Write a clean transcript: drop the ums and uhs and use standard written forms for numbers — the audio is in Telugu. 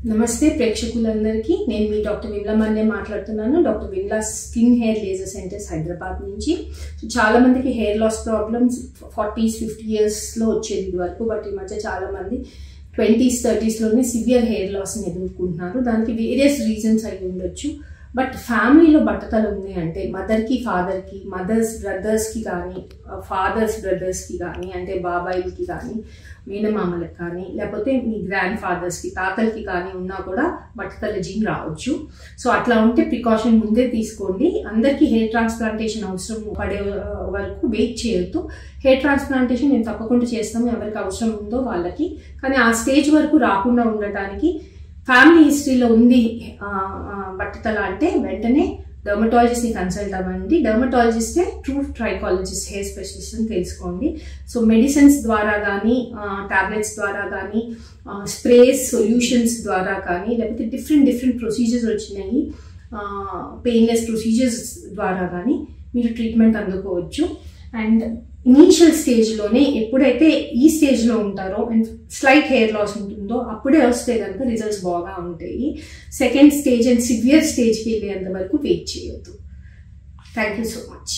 నమస్తే ప్రేక్షకులందరికీ నేను మీ డాక్టర్ విమలా మన్నే మాట్లాడుతున్నాను. Doctor Vimala skin hair laser centres Hyderabad నుంచి. సో చాలా మందికి హెయిర్ లాస్ ప్రాబ్లమ్స్ 40s 50 ఇయర్స్లో వచ్చేది ఇది వరకు. బట్ ఈ మధ్య చాలా మంది 20s 30sలోనే సివియర్ హెయిర్ లాస్ని ఎదుర్కొంటున్నారు. దానికి వేరియస్ రీజన్స్ అయి ఉండొచ్చు. బట్ ఫ్యామిలీలో బట్టతలు ఉంది అంటే మదర్కి ఫాదర్కి, మదర్స్ బ్రదర్స్కి కానీ, ఫాదర్స్ బ్రదర్స్కి కానీ, అంటే బాబాయిలకి కానీ, మేనమామలకు కానీ, లేకపోతే మీ గ్రాండ్ ఫాదర్స్కి, తాతలకి కానీ ఉన్నా కూడా బట్టతల జీన్ రావచ్చు. సో అట్లా ఉంటే ప్రికాషన్ ముందే తీసుకోండి. అందరికీ హెయిర్ ట్రాన్స్ప్లాంటేషన్ అవసరం పడే వరకు వెయిట్ చేయొద్దు. హెయిర్ ట్రాన్స్ప్లాంటేషన్ మేము తప్పకుండా చేస్తాము ఎవరికి అవసరం ఉందో వాళ్ళకి. కానీ ఆ స్టేజ్ వరకు రాకుండా ఉండటానికి ఫ్యామిలీ హిస్టరీలో ఉంది బట్టతల అంటే వెంటనే డర్మటాలజిస్ట్ని కన్సల్ట్ అవ్వండి. డర్మటాలజిస్టే ట్రూ ట్రైకాలజిస్ట్, హెయిర్ స్పెషలిస్ట్ అని తెలుసుకోండి. సో మెడిసిన్స్ ద్వారా కానీ, టాబ్లెట్స్ ద్వారా కానీ, స్ప్రేస్ సొల్యూషన్స్ ద్వారా కానీ, లేకపోతే డిఫరెంట్ ప్రొసీజర్స్ వచ్చినాయి, పెయిన్లెస్ ప్రొసీజర్స్ ద్వారా కానీ మీరు ట్రీట్మెంట్ అందుకోవచ్చు. అండ్ ఇనీషియల్ స్టేజ్లోనే ఎప్పుడైతే ఈ స్టేజ్లో ఉంటారో అండ్ స్లైట్ హెయిర్ లాస్ ఉంటుందో అప్పుడే వస్తే కనుక రిజల్ట్స్ బాగా ఉంటాయి. సెకండ్ స్టేజ్ అండ్ సివియర్ స్టేజ్కి వెళ్ళేంత వరకు వెయిట్ చేయొద్దు. Thank you so much.